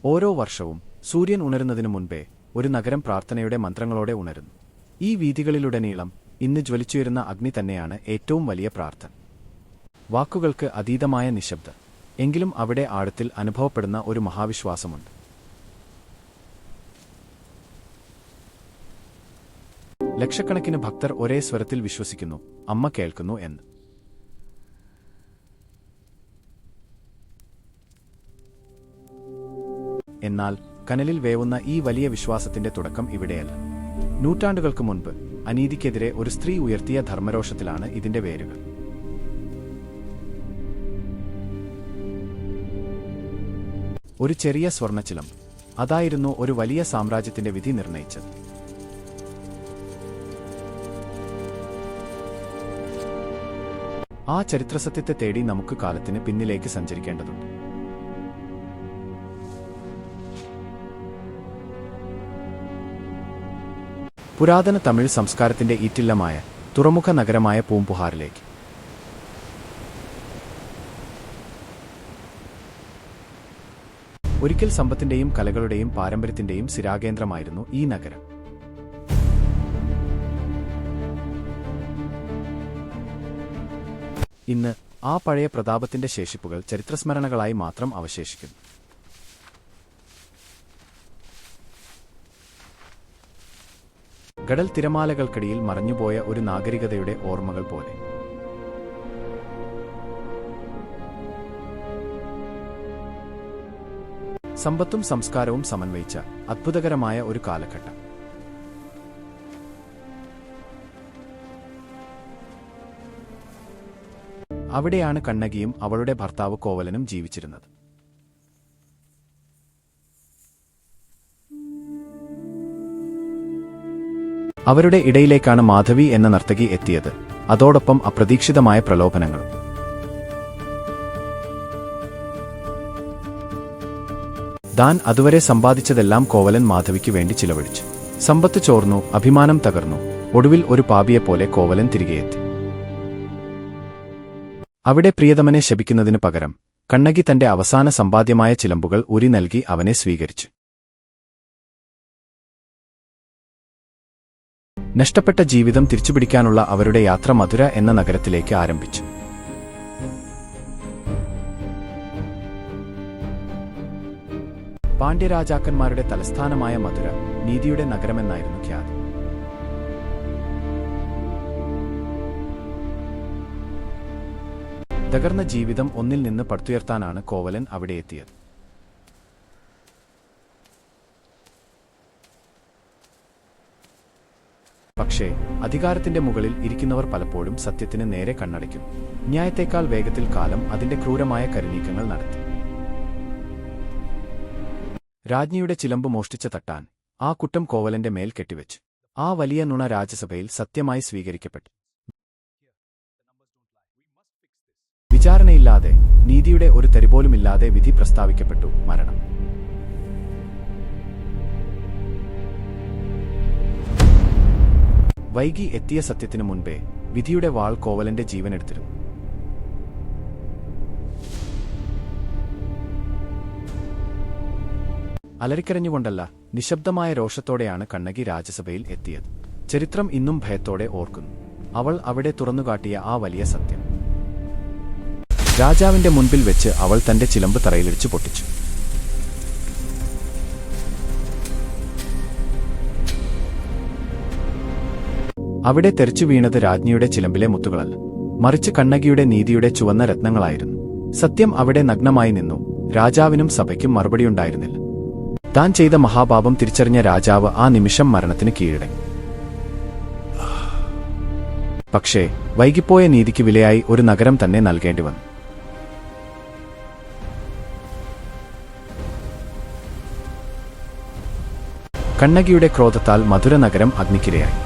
ഓരോ വർഷവും സൂര്യൻ ഉണരുന്നതിനു മുൻപേ ഒരു നഗരം പ്രാർത്ഥനയുടെ മന്ത്രങ്ങളോടെ ഉണരുന്നു. ഈ വീഥികളിലുടനീളം ഇന്ന് ജ്വലിച്ചുയരുന്ന അഗ്നി തന്നെയാണ് ഏറ്റവും വലിയ പ്രാർത്ഥന. വാക്കുകൾക്ക് അതീതമായ നിശബ്ദം. എങ്കിലും അവിടെ ആഴത്തിൽ അനുഭവപ്പെടുന്ന ഒരു മഹാവിശ്വാസമുണ്ട്. ലക്ഷക്കണക്കിന് ഭക്തർ ഒരേ സ്വരത്തിൽ വിശ്വസിക്കുന്നു, അമ്മ കേൾക്കുന്നു എന്ന്. എന്നാൽ കനലിൽ വേവുന്ന ഈ വലിയ വിശ്വാസത്തിന്റെ തുടക്കം ഇവിടെയല്ല. നൂറ്റാണ്ടുകൾക്ക് മുൻപ് അനീതിക്കെതിരെ ഒരു സ്ത്രീ ഉയർത്തിയ ധർമ്മരോഷത്തിലാണ് ഇതിന്റെ വേരുകൾ. ഒരു ചെറിയ സ്വർണ്ണച്ചിലം, അതായിരുന്നു ഒരു വലിയ സാമ്രാജ്യത്തിന്റെ വിധി നിർണയിച്ചത്. ആ ചരിത്രസത്യത്തെ തേടി നമുക്ക് കാലത്തിന് പിന്നിലേക്ക് സഞ്ചരിക്കേണ്ടതുണ്ട്. പുരാതന തമിഴ് സംസ്കാരത്തിന്റെ ഈറ്റില്ലമായ തുറമുഖ നഗരമായ പൂംപുഹാറിലേക്ക്. ഒരിക്കൽ സമ്പത്തിന്റെയും കലകളുടെയും പാരമ്പര്യത്തിന്റെയും സിരാകേന്ദ്രമായിരുന്നു ഈ നഗരം. ഇന്ന് ആ പഴയ പ്രതാപത്തിന്റെ ശേഷിപ്പുകൾ ചരിത്രസ്മരണകളായി മാത്രം അവശേഷിക്കുന്നു. കടൽ തിരമാലകൾക്കിടയിൽ മറഞ്ഞുപോയ ഒരു നാഗരികതയുടെ ഓർമ്മകൾ പോലെ. സമ്പത്തും സംസ്കാരവും സമന്വയിച്ച അത്ഭുതകരമായ ഒരു കാലഘട്ടം. അവിടെയാണ് കണ്ണകിയും അവളുടെ ഭർത്താവ് കോവലനും ജീവിച്ചിരുന്നത്. അവരുടെ ഇടയിലേക്കാണ് മാധവി എന്ന നർത്തകി എത്തിയത്, അതോടൊപ്പം അപ്രതീക്ഷിതമായ പ്രലോഭനങ്ങളും. താൻ അതുവരെ സമ്പാദിച്ചതെല്ലാം കോവലൻ മാധവിക്ക് വേണ്ടി ചിലവഴിച്ചു. സമ്പത്ത് ചോർന്നു, അഭിമാനം തകർന്നു. ഒടുവിൽ ഒരു പാപിയെപ്പോലെ കോവലൻ തിരികെയെത്തി. അവിടെ പ്രിയതമനെ ശപിക്കുന്നതിനു പകരം കണ്ണകി തന്റെ അവസാന സമ്പാദ്യമായ ചിലമ്പുകൾ ഉരി നൽകി അവനെ സ്വീകരിച്ചു. നഷ്ടപ്പെട്ട ജീവിതം തിരിച്ചുപിടിക്കാനുള്ള അവരുടെ യാത്ര മധുര എന്ന നഗരത്തിലേക്ക് ആരംഭിച്ചു. പാണ്ഡ്യരാജാക്കന്മാരുടെ തലസ്ഥാനമായ മധുര നീതിയുടെ നഗരമെന്നായിരുന്നു ഖ്യാതി. തകർന്ന ജീവിതം ഒന്നിൽ നിന്ന് പടുത്തുയർത്താനാണ് കോവലൻ അവിടെ എത്തിയത്. പക്ഷേ അധികാരത്തിന്റെ മുകളിൽ ഇരിക്കുന്നവർ പലപ്പോഴും സത്യത്തിന് നേരെ കണ്ണടയ്ക്കുന്നു. ന്യായത്തേക്കാൾ വേഗത്തിൽ കാലം അതിന്റെ ക്രൂരമായ കരുനീക്കങ്ങൾ നടത്തി. രാജ്ഞിയുടെ ചിലമ്പ് മോഷ്ടിച്ച തട്ടാൻ ആ കുറ്റം കോവലന്റെ മേൽ കെട്ടിവെച്ചു. ആ വലിയ നുണ രാജ്യസഭയിൽ സത്യമായി സ്വീകരിക്കപ്പെട്ടു. വിചാരണയില്ലാതെ, നീതിയുടെ ഒരു തരിപോലുമില്ലാതെ വിധി പ്രസ്താവിക്കപ്പെട്ടു: മരണം. വൈകി എത്തിയ സത്യത്തിനു മുൻപേ വിധിയുടെ വാൾ കോവലന്റെ ജീവനെടുത്തിരുന്നു. അലറിക്കരഞ്ഞുകൊണ്ടല്ല, നിശബ്ദമായ രോഷത്തോടെയാണ് കണ്ണകി രാജ്യസഭയിൽ എത്തിയത്. ചരിത്രം ഇന്നും ഭയത്തോടെ ഓർക്കുന്നു. അവൾ അവിടെ തുറന്നുകാട്ടിയ ആ വലിയ സത്യം. രാജാവിന്റെ മുൻപിൽ വെച്ച് അവൾ തന്റെ ചിലമ്പ് തറയിലിടിച്ചു പൊട്ടിച്ചു. അവിടെ തെറിച്ചു വീണത് രാജ്ഞിയുടെ ചിലമ്പിലെ മുത്തുകളല്ല, മറിച്ച് കണ്ണകിയുടെ നീതിയുടെ ചുവന്ന രത്നങ്ങളായിരുന്നു. സത്യം അവിടെ നഗ്നമായി നിന്നു. രാജാവിനും സഭയ്ക്കും മറുപടിയുണ്ടായിരുന്നില്ല. താൻ ചെയ്ത മഹാപാപം തിരിച്ചറിഞ്ഞ രാജാവ് ആ നിമിഷം മരണത്തിന് കീഴടങ്ങി. പക്ഷേ വൈകിപ്പോയ നീതിക്ക് വിലയായി ഒരു നഗരം തന്നെ നൽകേണ്ടി വന്നു. കണ്ണകിയുടെ ക്രോധത്താൽ മധുര നഗരം അഗ്നിക്കിരയായി.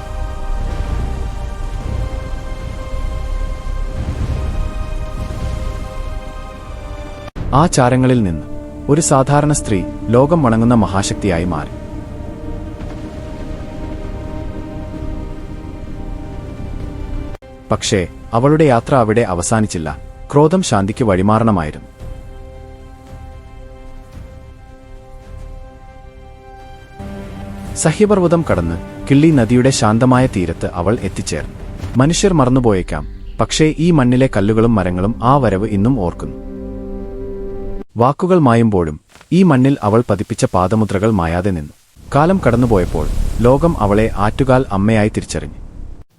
ആ ചാരങ്ങളിൽ നിന്ന് ഒരു സാധാരണ സ്ത്രീ ലോകം വണങ്ങുന്ന മഹാശക്തിയായി മാറി. പക്ഷേ അവളുടെ യാത്ര അവിടെ അവസാനിച്ചില്ല. ക്രോധം ശാന്തിക്ക് വഴിമാറണമായിരുന്നു. സഹ്യപർവ്വതം കടന്ന് കിള്ളി നദിയുടെ ശാന്തമായ തീരത്ത് അവൾ എത്തിച്ചേർന്നു. മനുഷ്യർ മറന്നുപോയേക്കാം, പക്ഷേ ഈ മണ്ണിലെ കല്ലുകളും മരങ്ങളും ആ വരവ് ഇന്നും ഓർക്കുന്നു. വാക്കുകൾ മായുമ്പോഴും ഈ മണ്ണിൽ അവൾ പതിപ്പിച്ച പാദമുദ്രകൾ മായാതെ നിന്നു. കാലം കടന്നുപോയപ്പോൾ ലോകം അവളെ ആറ്റുകാൽ അമ്മയായി തിരിച്ചറിഞ്ഞു.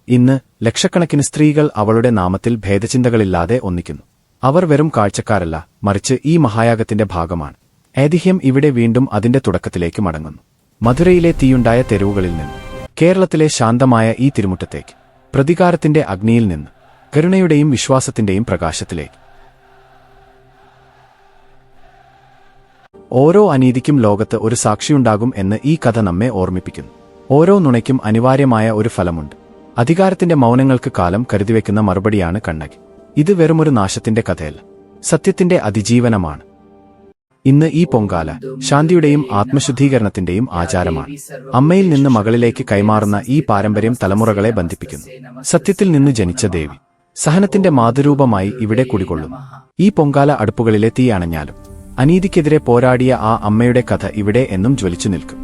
ഇന്ന് ലക്ഷക്കണക്കിന് സ്ത്രീകൾ അവളുടെ നാമത്തിൽ ഭേദചിന്തകളില്ലാതെ ഒന്നിക്കുന്നു. അവർ വെറും കാഴ്ചക്കാരല്ല, മറിച്ച് ഈ മഹായാഗത്തിന്റെ ഭാഗമാണ്. ഐതിഹ്യം ഇവിടെ വീണ്ടും അതിന്റെ തുടക്കത്തിലേക്ക് മടങ്ങുന്നു. മധുരയിലെ തീയുണ്ടായ തെരുവുകളിൽ നിന്ന് കേരളത്തിലെ ശാന്തമായ ഈ തിരുമുറ്റത്തേക്ക്, പ്രതികാരത്തിന്റെ അഗ്നിയിൽ നിന്ന് കരുണയുടെയും വിശ്വാസത്തിന്റെയും പ്രകാശത്തിലേക്ക്. ഓരോ അനീതിക്കും ലോകത്ത് ഒരു സാക്ഷിയുണ്ടാകും എന്ന് ഈ കഥ നമ്മെ ഓർമ്മിപ്പിക്കുന്നു. ഓരോ നുണയ്ക്കും അനിവാര്യമായ ഒരു ഫലമുണ്ട്. അധികാരത്തിന്റെ മൗനങ്ങൾക്ക് കാലം കരുതിവെക്കുന്ന മറുപടിയാണ് കണ്ണകി. ഇത് വെറുമൊരു നാശത്തിന്റെ കഥയല്ല, സത്യത്തിന്റെ അതിജീവനമാണ്. ഇന്ന് ഈ പൊങ്കാല ശാന്തിയുടെയും ആത്മശുദ്ധീകരണത്തിന്റെയും ആചാരമാണ്. അമ്മയിൽ നിന്ന് മകളിലേക്ക് കൈമാറുന്ന ഈ പാരമ്പര്യം തലമുറകളെ ബന്ധിപ്പിക്കുന്നു. സത്യത്തിൽ നിന്ന് ജനിച്ച ദേവി സഹനത്തിന്റെ മാതൃരൂപമായി ഇവിടെ കുടികൊള്ളുന്നു. ഈ പൊങ്കാല അടുപ്പുകളിലെ തീ അണഞ്ഞാലും അനീതിക്കെതിരെ പോരാടിയ ആ അമ്മയുടെ കഥ ഇവിടെ എന്നും ജ്വലിച്ചു നിൽക്കും.